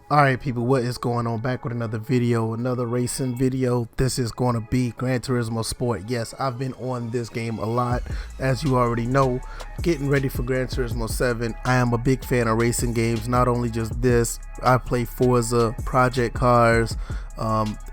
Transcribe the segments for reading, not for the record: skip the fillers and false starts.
Alright people, what is going on? Back with another video, another racing video. This is going to be Gran Turismo Sport. Yes, I've been on this game a lot, as you already know, getting ready for Gran Turismo 7. I am a big fan of racing games, not only just this. I play Forza, Project Cars,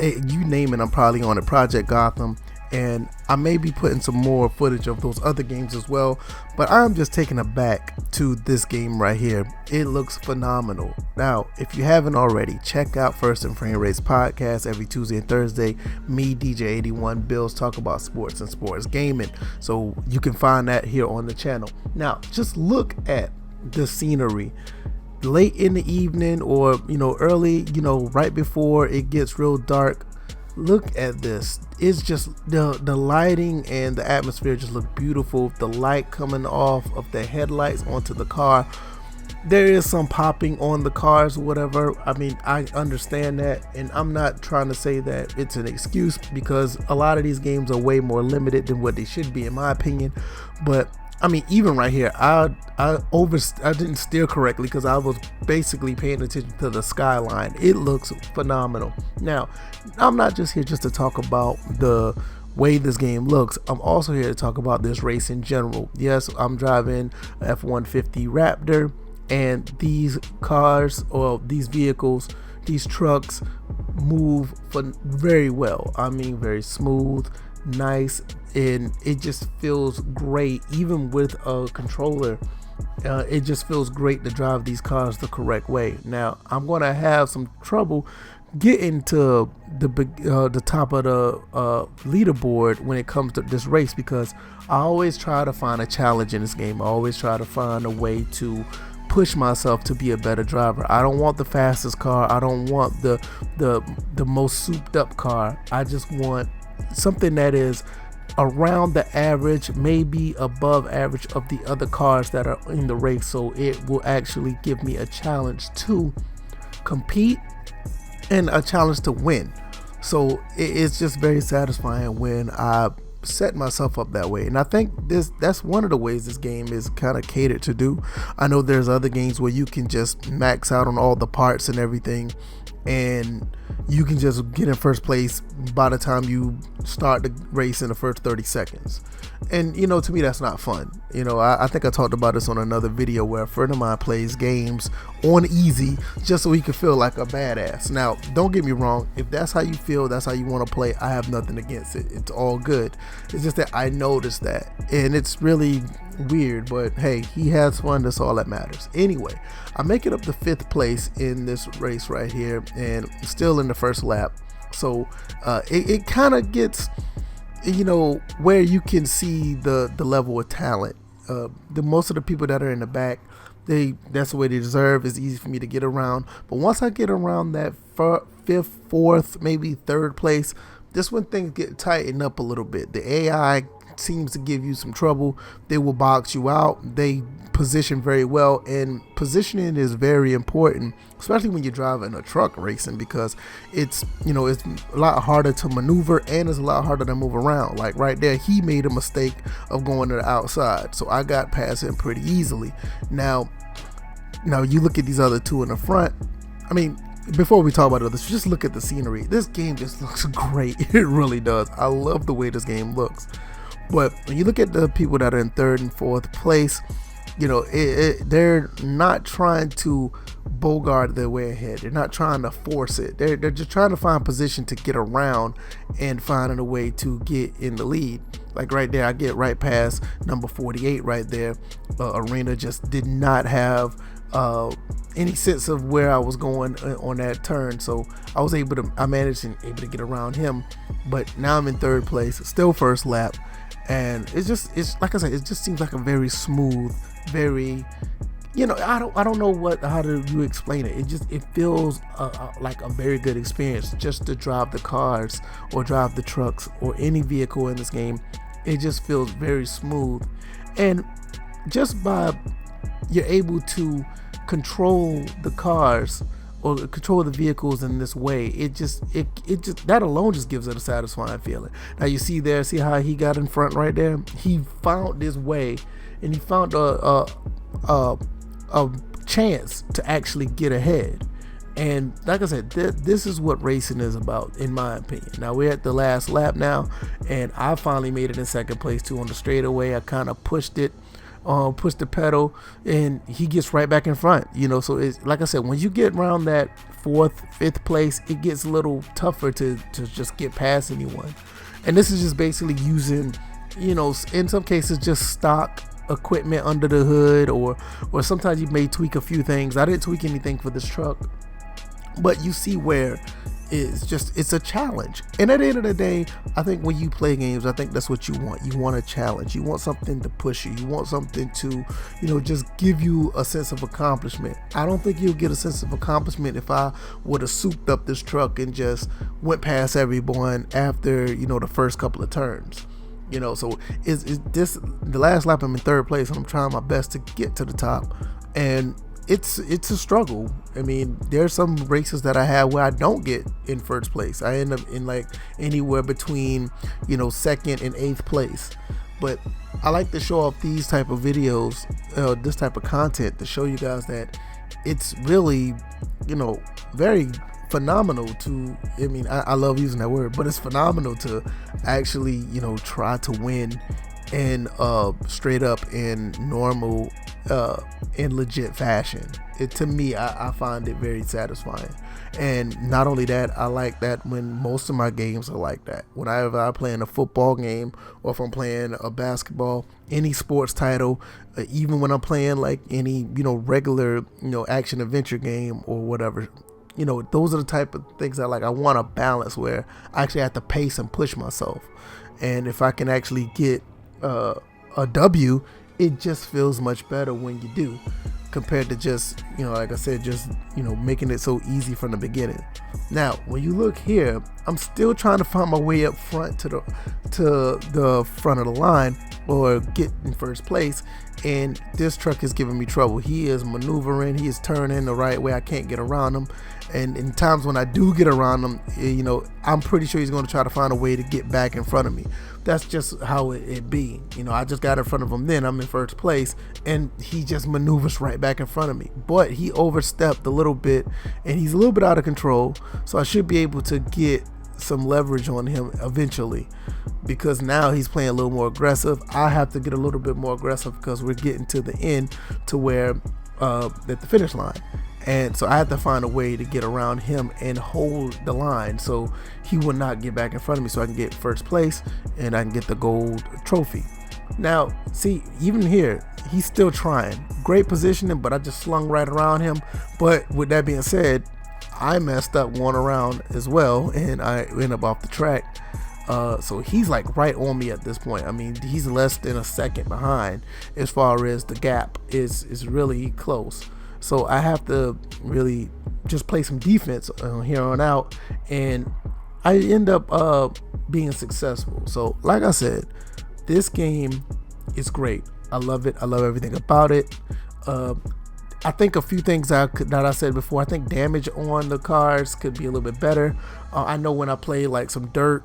you name it, I'm probably on it, Project Gotham. And I may be putting some more footage of those other games as well, but I'm just taking it back to this game right here. It looks phenomenal. Now, if you haven't already, check out First and Frame Race podcast every Tuesday and Thursday. Me, DJ81 Bills, talk about sports and sports gaming. So you can find that here on the channel. Now, just look at the scenery. Late in the evening, or early, right before it gets real dark. Look at this. It's just the lighting and the atmosphere just look beautiful. The light coming off of the headlights onto the car. There is some popping on the cars or whatever. I mean, I understand that, and I'm not trying to say that it's an excuse, because a lot of these games are way more limited than what they should be, in my opinion. But I mean, even right here, I didn't steer correctly because I was basically paying attention to the skyline. It looks phenomenal. Now, I'm not just here just to talk about the way this game looks. I'm also here to talk about this race in general. Yes, I'm driving a F-150 Raptor, and these cars, or these vehicles, these trucks move very well. I mean, very smooth, nice, and it just feels great. Even with a controller, it just feels great to drive these cars the correct way. Now, I'm gonna have some trouble getting to the top of the leaderboard when it comes to this race, because I always try to find a challenge in this game. I always try to find a way to push myself to be a better driver. I don't want the fastest car. I don't want the most souped up car. I just want something that is around the average, maybe above average of the other cars that are in the race, so it will actually give me a challenge to compete and a challenge to win. So it's just very satisfying when I set myself up that way, and I think that's one of the ways this game is kind of catered to do. I know there's other games where you can just max out on all the parts and everything, and you can just get in first place by the time you start the race in the first 30 seconds. And to me, that's not fun. I think I talked about this on another video, where a friend of mine plays games on easy just so he can feel like a badass. Now, don't get me wrong, if that's how you feel, that's how you want to play, I have nothing against it. It's all good. It's just that I noticed that, and it's really weird, but hey, he has fun. That's all that matters. Anyway, I'm making up the 5th place in this race right here, and still in the first lap. So it kind of gets where you can see the level of talent. The most of the people that are in the back, that's the way they deserve. It's easy for me to get around, but once I get around that 5th, 4th, maybe 3rd place, this when things get tightened up a little bit. The AI seems to give you some trouble. They will box you out. They position very well, and positioning is very important, especially when you're driving a truck racing, because it's it's a lot harder to maneuver, and it's a lot harder to move around. Like right there, he made a mistake of going to the outside, so I got past him pretty easily. Now you look at these other two in the front. I mean, before we talk about others, just look at the scenery. This game just looks great. It really does. I love the way this game looks. But when you look at the people that are in 3rd and 4th place, they're not trying to bogart their way ahead. They're not trying to force it. They're just trying to find position to get around and finding a way to get in the lead. Like right there, I get right past number 48 right there. Arena just did not have any sense of where I was going on that turn, so I managed to get around him. But now I'm in 3rd place, still first lap, and it's like I said, it just seems like a very smooth, very I don't know how do you explain it. It feels like a very good experience just to drive the cars or drive the trucks or any vehicle in this game. It just feels very smooth, and just by you're able to control the cars or control the vehicles in this way, it just that alone just gives it a satisfying feeling. Now you see how he got in front right there. He found his way, and he found a chance to actually get ahead. And like I said, this is what racing is about, in my opinion. Now we're at the last lap now, and I finally made it in second place too on the straightaway. I kind of pushed the pedal, and he gets right back in front. So it's like I said, when you get around that fourth, fifth place, it gets a little tougher to just get past anyone. And this is just basically using, in some cases, just stock equipment under the hood, or sometimes you may tweak a few things. I didn't tweak anything for this truck, but you see where it's a challenge. And at the end of the day, I think when you play games, I think that's what you want. You want a challenge. You want something to push you. You want something to, just give you a sense of accomplishment. I don't think you'll get a sense of accomplishment if I would have souped up this truck and just went past everyone after, the first couple of turns. So is this the last lap? I'm in third place, and I'm trying my best to get to the top, and it's a struggle. I mean, there's some races that I have where I don't get in first place. I end up in like anywhere between second and eighth place. But I like to show off these type of videos, this type of content, to show you guys that it's really very phenomenal to, I love using that word, but it's phenomenal to actually try to win in straight up and normal in legit fashion. To me, I find it very satisfying. And not only that, I like that when most of my games are like that. Whenever I play in a football game, or if I'm playing a basketball, any sports title, even when I'm playing like any regular action adventure game or whatever, those are the type of things I like. I want a balance where I actually have to pace and push myself, and if I can actually get a W, it just feels much better when you do, compared to just like I said, just making it so easy from the beginning. Now when you look here, I'm still trying to find my way up front to the front of the line, or get in first place, and this truck is giving me trouble. He is maneuvering, he is turning the right way. I can't get around him, and in times when I do get around him, I'm pretty sure he's going to try to find a way to get back in front of me. That's just how it be. I just got in front of him, then I'm in first place, and he just maneuvers right back in front of me. But he overstepped a little bit, and he's a little bit out of control, so I should be able to get some leverage on him eventually, because now he's playing a little more aggressive. I have to get a little bit more aggressive because we're getting to the end, to where at the finish line, and so I have to find a way to get around him and hold the line so he will not get back in front of me, so I can get first place and I can get the gold trophy. Now see, even here he's still trying. Great positioning, but I just slung right around him. But with that being said, I messed up one around as well, and I ended up off the track. So he's like right on me at this point. I mean, he's less than a second behind as far as the gap is really close. So I have to really just play some defense here on out, and I end up being successful. So like I said, this game is great. I love it. I love everything about it. I think a few things that I said before. I think damage on the cars could be a little bit better. I know when I play like some dirt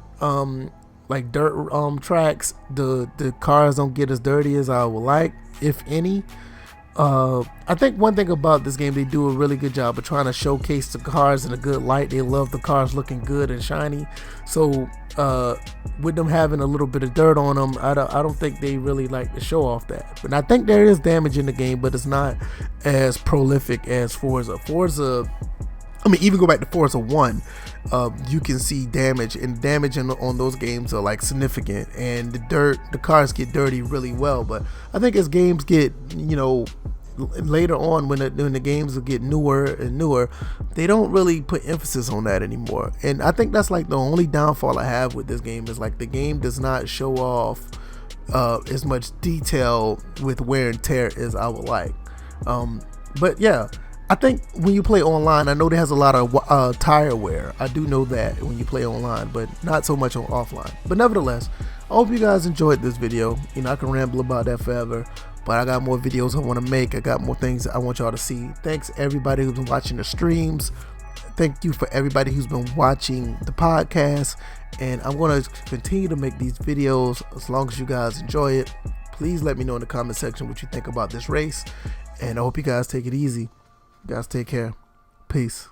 tracks, the cars don't get as dirty as I would like, if any. I think one thing about this game, they do a really good job of trying to showcase the cars in a good light. They love the cars looking good and shiny. So with them having a little bit of dirt on them, I don't think they really like to show off that. But I think there is damage in the game, but it's not as prolific as Forza. Even go back to Forza 1, you can see damage, and damage on those games are like significant, and the cars get dirty really well. But I think as games get, later on, when the games will get newer and newer, they don't really put emphasis on that anymore. And I think that's like the only downfall I have with this game, is like the game does not show off as much detail with wear and tear as I would like. But yeah, I think when you play online, I know there has a lot of tire wear. I do know that when you play online, but not so much on offline. But nevertheless, I hope you guys enjoyed this video. I can ramble about that forever, but I got more videos I want to make. I got more things I want y'all to see. Thanks everybody who's been watching the streams. Thank you for everybody who's been watching the podcast. And I'm going to continue to make these videos as long as you guys enjoy it. Please let me know in the comment section what you think about this race. And I hope you guys take it easy. You guys take care. Peace.